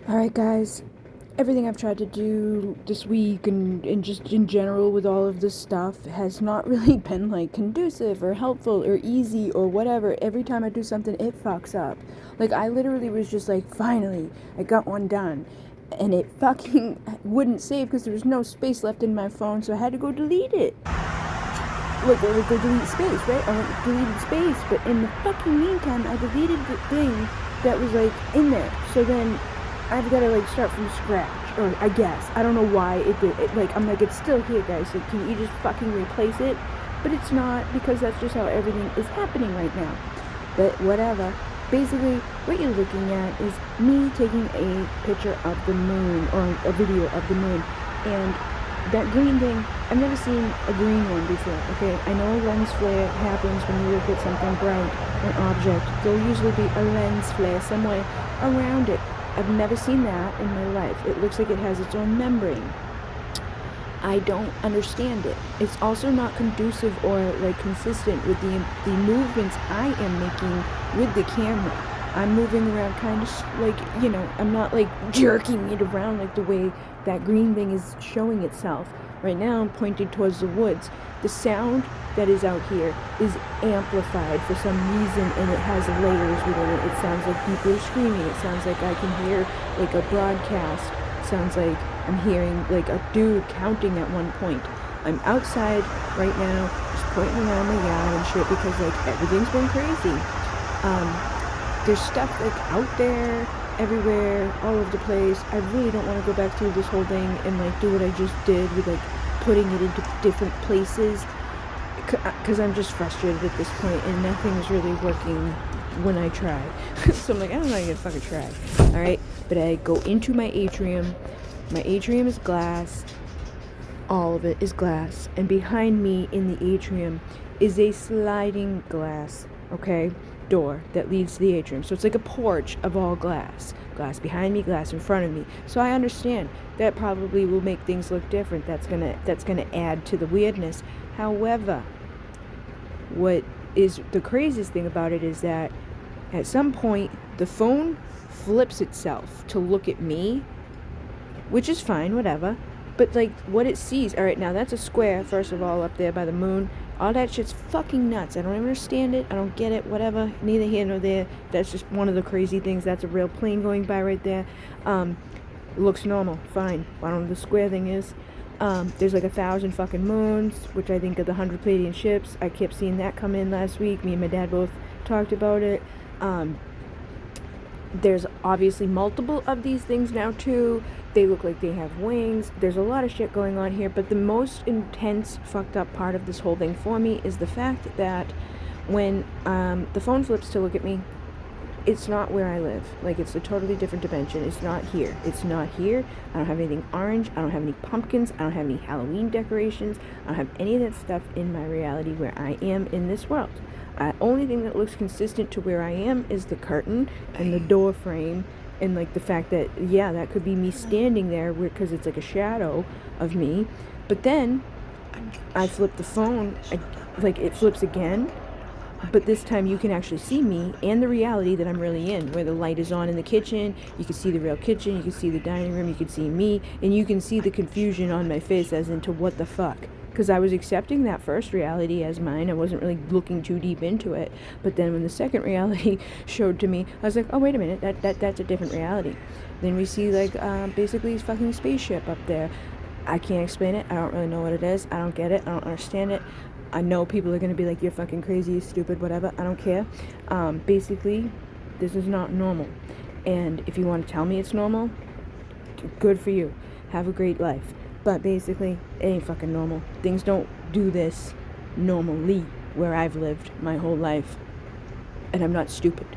Alright, guys, everything I've tried to do this week and just in general with all of this stuff has not really been like conducive or helpful or easy or whatever. Every time I do something, it fucks up. Like, I literally was just like, finally, I got one done. And it fucking wouldn't save because there was no space left in my phone, so I had to go delete it. Like, I would go delete space, right? I went deleted space, but in the fucking meantime, I deleted the thing that was like in there. So then I've got to like start from scratch, or I guess I don't know why it did it. Like, I'm like, it's still here, guys. Like, can you just fucking replace it? But it's not, because that's just how everything is happening right now. But whatever. Basically, what you're looking at is me taking a picture of the moon, or a video of the moon, and that green thing, I've never seen a green one before, okay? I know a lens flare happens when you look at something bright, an object. There'll usually be a lens flare somewhere around it. I've never seen that in my life. It looks like it has its own membrane. I don't understand it. It's also not conducive or like consistent with the movements I am making with the camera. I'm moving around kind of like, I'm not like jerking it around like the way that green thing is showing itself. Right now I'm pointing towards the woods. The sound that is out here is amplified for some reason, and it has layers within it. It sounds like people are screaming. It sounds like I can hear like a broadcast. Sounds like I'm hearing like a dude counting at one point. I'm outside right now, just pointing around the yard and shit because like everything's been crazy. There's stuff like out there, everywhere, all over the place. I really don't want to go back through this whole thing and like do what I just did with like putting it into different places, because I'm just frustrated at this point and nothing's really working when I try. So I'm like, I don't know how to fucking try. Alright, but I go into my atrium. My atrium is glass. All of it is glass. And behind me in the atrium is a sliding glass, okay, door that leads to the atrium. So it's like a porch of all glass. Glass behind me, glass in front of me. So I understand that probably will make things look different. That's gonna add to the weirdness. However, what is the craziest thing about it is that at some point the phone flips itself to look at me, which is fine, whatever. But like what it sees, alright, now that's a square, first of all, up there by the moon. All that shit's fucking nuts. I don't even understand it. I don't get it. Whatever. Neither here nor there. That's just one of the crazy things. That's a real plane going by right there. Looks normal. Fine. I don't know what the square thing is. There's like 1,000 fucking moons, which I think are the 100 Pleiadian ships. I kept seeing that come in last week. Me and my dad both talked about it. There's obviously multiple of these things now too. They look like they have wings. There's a lot of shit going on here, but the most intense fucked up part of this whole thing for me is the fact that when the phone flips to look at me, it's not where I live. Like, it's a totally different dimension. It's not here. It's not here. I don't have anything orange. I don't have any pumpkins. I don't have any Halloween decorations. I don't have any of that stuff in my reality where I am in this world. Only thing that looks consistent to where I am is the curtain and the door frame, and like the fact that, yeah, that could be me standing there because it's like a shadow of me. But then I flip the phone, like it flips again, but this time you can actually see me and the reality that I'm really in, where the light is on in the kitchen. You can see the real kitchen, you can see the dining room, you can see me, and you can see the confusion on my face as into what the fuck. Because I was accepting that first reality as mine. I wasn't really looking too deep into it. But then when the second reality showed to me, I was like, oh, wait a minute, that's a different reality. Then we see like basically a fucking spaceship up there. I can't explain it. I don't really know what it is. I don't get it. I don't understand it. I know people are going to be like, you're fucking crazy, you're stupid, whatever. I don't care. Basically, this is not normal. And if you want to tell me it's normal, good for you. Have a great life. But basically, it ain't fucking normal. Things don't do this normally where I've lived my whole life. And I'm not stupid.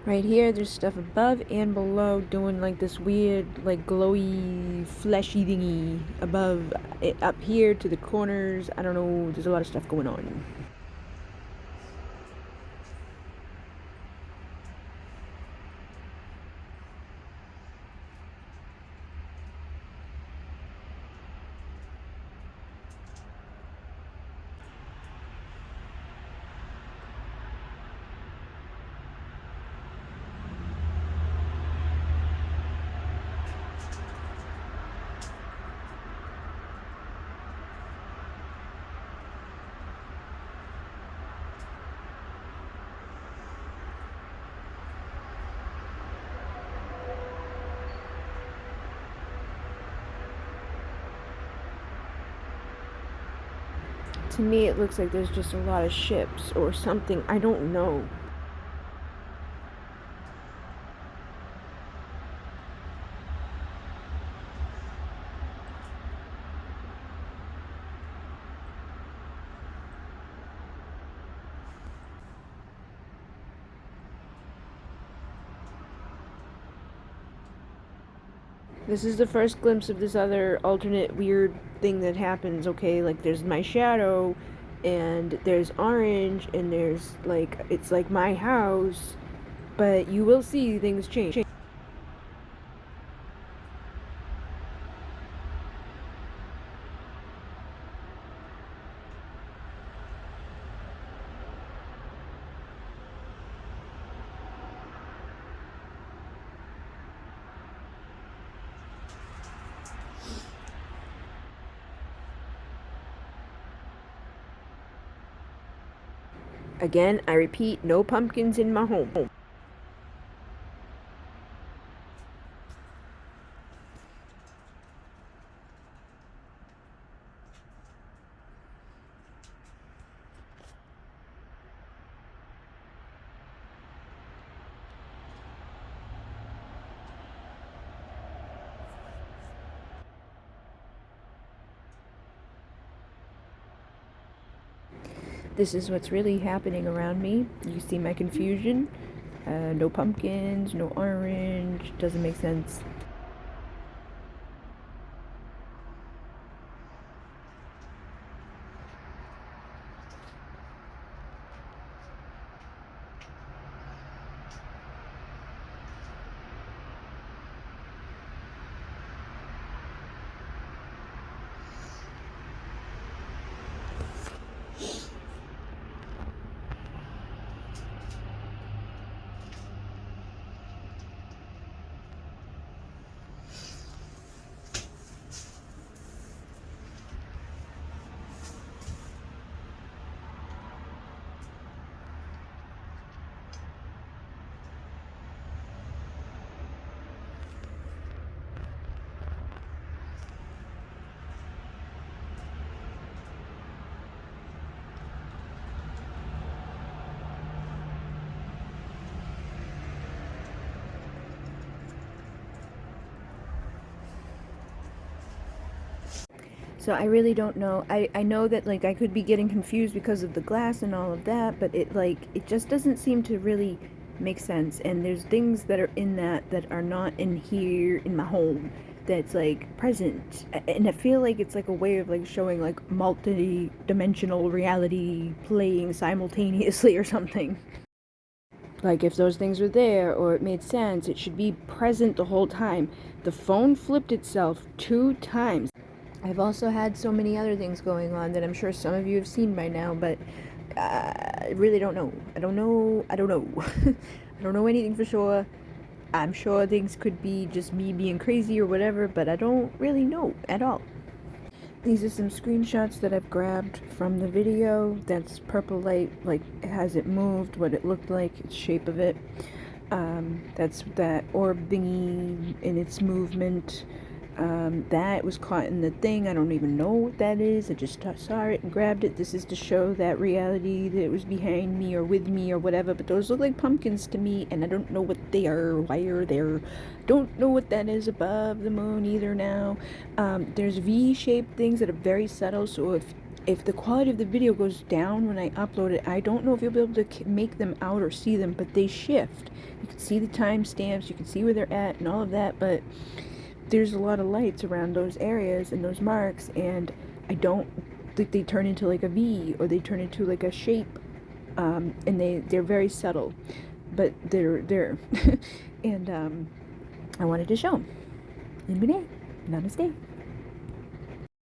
Right here, there's stuff above and below doing like this weird, like glowy, fleshy thingy above, up here to the corners. I don't know, there's a lot of stuff going on. to me it looks like there's just a lot of ships or something. I don't know. This is the first glimpse of this other alternate weird thing that happens, okay? Like, there's my shadow, and there's orange, and there's, like, it's like my house, but you will see things change. Again, I repeat, no pumpkins in my home. This is what's really happening around me. You see my confusion? No pumpkins, no orange, doesn't make sense. So I really don't know. I know that, like, I could be getting confused because of the glass and all of that, but it just doesn't seem to really make sense. And there's things that are in that are not in here in my home that's like present. And I feel like it's like a way of like showing like multi-dimensional reality playing simultaneously or something. Like, if those things were there or it made sense, it should be present the whole time. The phone flipped itself 2 times. I've also had so many other things going on that I'm sure some of you have seen by now, but I really don't know. I don't know. I don't know. I don't know anything for sure. I'm sure things could be just me being crazy or whatever, but I don't really know at all. These are some screenshots that I've grabbed from the video. That's purple light, like, has it moved, what it looked like, its shape of it. That's that orb thingy in its movement. That was caught in the thing. I don't even know what that is. I just saw it and grabbed it. This is to show that reality that it was behind me or with me or whatever. But those look like pumpkins to me, and I don't know what they are. Why are they? Don't know what that is above the moon either now. There's V-shaped things that are very subtle. So if the quality of the video goes down when I upload it, I don't know if you'll be able to make them out or see them, but they shift. You can see the timestamps, you can see where they're at and all of that, but there's a lot of lights around those areas and those marks, and I don't think they turn into like a V or they turn into like a shape, and they're very subtle, but they're there. And I wanted to show them. Namaste.